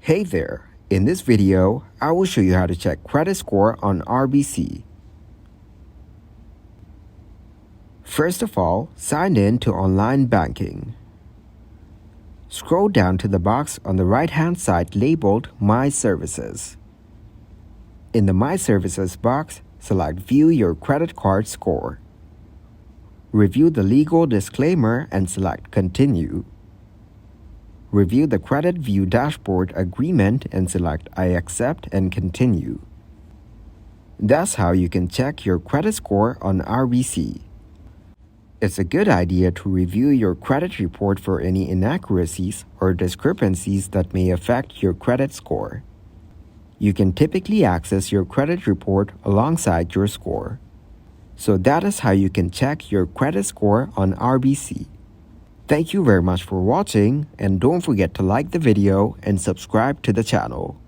Hey there! In this video, I will show you how to check credit score on RBC. First of all, sign in to online banking. Scroll down to the box on the right-hand side labeled My Services. In the My Services box, select View your credit card score. Review the legal disclaimer and select Continue. Review the Credit View Dashboard agreement and select I accept and continue. That's how you can check your credit score on RBC. It's a good idea to review your credit report for any inaccuracies or discrepancies that may affect your credit score. You can typically access your credit report alongside your score. So that is how you can check your credit score on RBC. Thank you very much for watching, and don't forget to like the video and subscribe to the channel.